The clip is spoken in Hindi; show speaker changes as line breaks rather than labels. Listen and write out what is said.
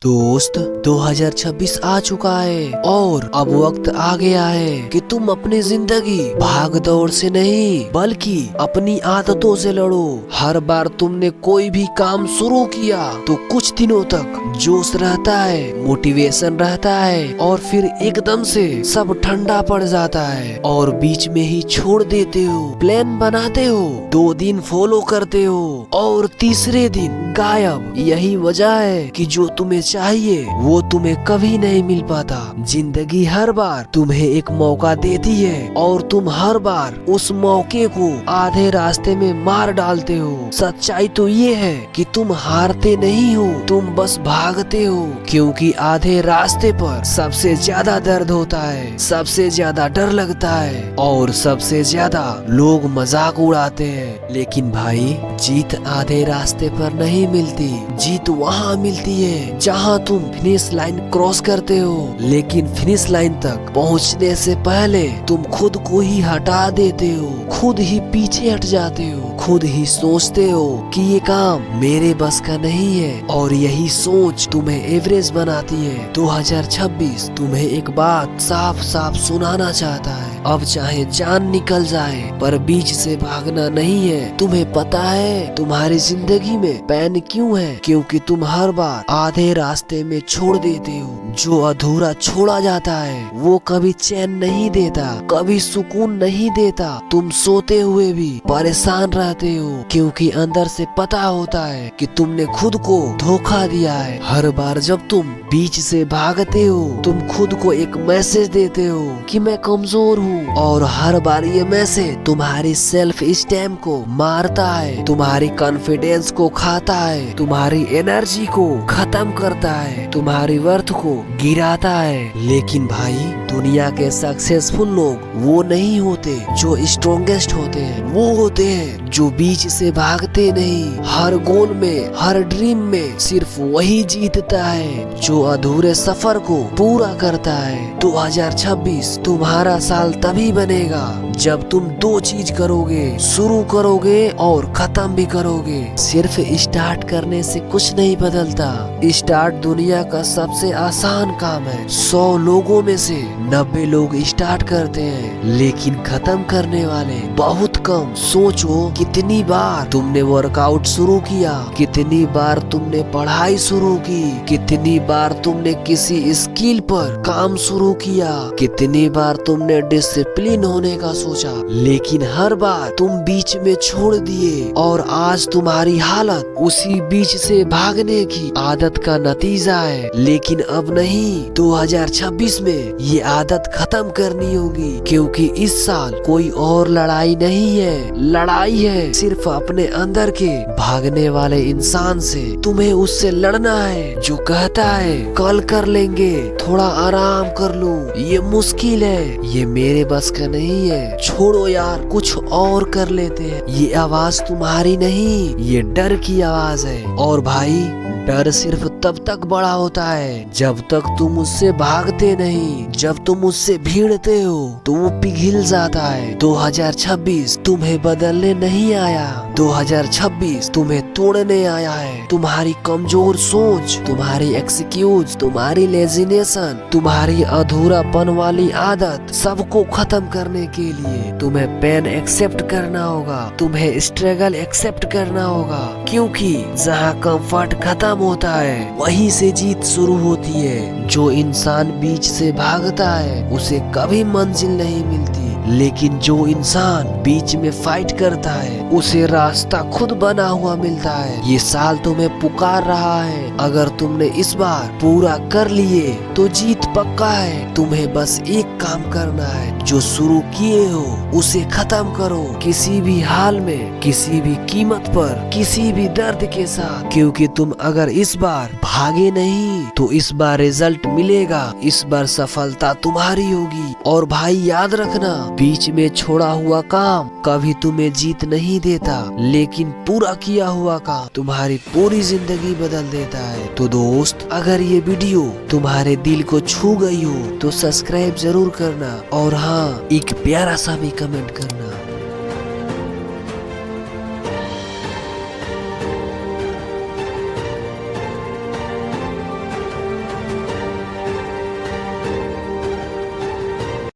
दोस्त 2026 आ चुका है और अब वक्त आ गया है कि तुम अपनी जिंदगी भाग दौड़ से नहीं बल्कि अपनी आदतों से लड़ो। हर बार तुमने कोई भी काम शुरू किया तो कुछ दिनों तक जोश रहता है, मोटिवेशन रहता है और फिर एकदम से सब ठंडा पड़ जाता है और बीच में ही छोड़ देते हो। प्लान बनाते हो, 2 दिन फॉलो करते हो और तीसरे दिन गायब। यही वजह है कि जो तुम्हें चाहिए वो तुम्हें कभी नहीं मिल पाता। जिंदगी हर बार तुम्हें एक मौका देती है और तुम हर बार उस मौके को आधे रास्ते में मार डालते हो। सच्चाई तो ये है कि तुम हारते नहीं हो, तुम बस भागते हो, क्योंकि आधे रास्ते पर सबसे ज्यादा दर्द होता है, सबसे ज्यादा डर लगता है और सबसे ज्यादा लोग मजाक उड़ाते हैं। लेकिन भाई, जीत आधे रास्ते पर नहीं मिलती, जीत वहाँ मिलती है जहाँ तुम फिनिश लाइन क्रॉस करते हो। लेकिन फिनिश लाइन तक पहुँचने से पहले तुम खुद को ही हटा देते हो, खुद ही पीछे हट जाते हो, खुद ही सोचते हो कि ये काम मेरे बस का नहीं है और यही सोच तुम्हें एवरेज बनाती है। 2026 तुम्हें एक बात साफ साफ सुनाना चाहता है, अब चाहे जान निकल जाए पर बीच से भागना नहीं है। तुम्हें पता है तुम्हारी जिंदगी में पेन क्यों है? क्योंकि तुम हर बार आधे रास्ते में छोड़ देते हो। जो अधूरा छोड़ा जाता है वो कभी चैन नहीं देता, कभी सुकून नहीं देता। तुम सोते हुए भी परेशान रहते हो क्योंकि अंदर से पता होता है कि तुमने खुद को धोखा दिया है। हर बार जब तुम बीच से भागते हो तुम खुद को एक मैसेज देते हो कि मैं कमजोर हूँ और हर बार ये मैसेज तुम्हारी सेल्फ स्टेम को मारता है, तुम्हारी कॉन्फिडेंस को खाता है, तुम्हारी एनर्जी को खत्म करता है, तुम्हारी वर्थ को गिराता है। लेकिन भाई, दुनिया के सक्सेसफुल लोग वो नहीं होते जो स्ट्रॉन्गेस्ट होते हैं, वो होते हैं जो बीच से भागते नहीं। हर गोल में, हर ड्रीम में सिर्फ वही जीतता है जो अधूरे सफर को पूरा करता है। 2026 तुम्हारा साल तभी बनेगा जब तुम 2 चीज करोगे, शुरू करोगे और खत्म भी करोगे। सिर्फ स्टार्ट करने से कुछ नहीं बदलता। स्टार्ट दुनिया का सबसे आसान काम है। 100 लोगों में से 90 लोग स्टार्ट करते हैं लेकिन खत्म करने वाले बहुत कम। सोचो कितनी बार तुमने वर्कआउट शुरू किया, कितनी बार तुमने पढ़ाई शुरू की, कितनी बार तुमने किसी स्किल पर काम शुरू किया, कितनी बार तुमने डिसिप्लिन होने का सोचा, लेकिन हर बार तुम बीच में छोड़ दिए और आज तुम्हारी हालत उसी बीच से भागने की आदत का नतीजा है। लेकिन अब नहीं, 2026 में ये आदत खत्म करनी होगी क्योंकि इस साल कोई और लड़ाई नहीं है, लड़ाई है सिर्फ अपने अंदर के भागने वाले इंसान से। तुम्हें उससे लड़ना है जो कहता है कल कर लेंगे, थोड़ा आराम कर लो, ये मुश्किल है, ये मेरे बस का नहीं है, छोड़ो यार कुछ और कर लेते हैं। ये आवाज तुम्हारी नहीं, ये डर की आवाज है। और भाई, डर सिर्फ तब तक बड़ा होता है जब तक तुम उससे भागते नहीं। जब तुम उससे भिड़ते हो तो वो पिघल जाता है। 2026 तुम्हें बदलने नहीं आया, 2026 तुम्हें तोड़ने आया है। तुम्हारी कमजोर सोच, तुम्हारी एक्सक्यूज, तुम्हारी लेजीनेशन, तुम्हारी अधूरापन वाली आदत, सबको खत्म करने के लिए तुम्हें पेन एक्सेप्ट करना होगा, तुम्हें स्ट्रगल एक्सेप्ट करना होगा। क्योंकि जहाँ कंफर्ट खत्म होता है वहीं से जीत शुरू होती है। जो इंसान बीच से भागता है उसे कभी मंजिल नहीं मिलती, लेकिन जो इंसान बीच में फाइट करता है उसे रास्ता खुद बना हुआ मिलता है। ये साल तुम्हें पुकार रहा है, अगर तुमने इस बार पूरा कर लिए तो जीत पक्का है। तुम्हें बस एक काम करना है, जो शुरू किए हो उसे खत्म करो, किसी भी हाल में, किसी भी कीमत पर, किसी भी दर्द के साथ। क्योंकि तुम अगर इस बार भागे नहीं तो इस बार रिजल्ट मिलेगा, इस बार सफलता तुम्हारी होगी। और भाई याद रखना, बीच में छोड़ा हुआ काम कभी तुम्हें जीत नहीं देता, लेकिन पूरा किया हुआ काम तुम्हारी पूरी जिंदगी बदल देता है। तो दोस्त, अगर ये वीडियो तुम्हारे दिल को छू गई हो तो सब्सक्राइब जरूर करना और हाँ, एक प्यारा सा भी कमेंट करना।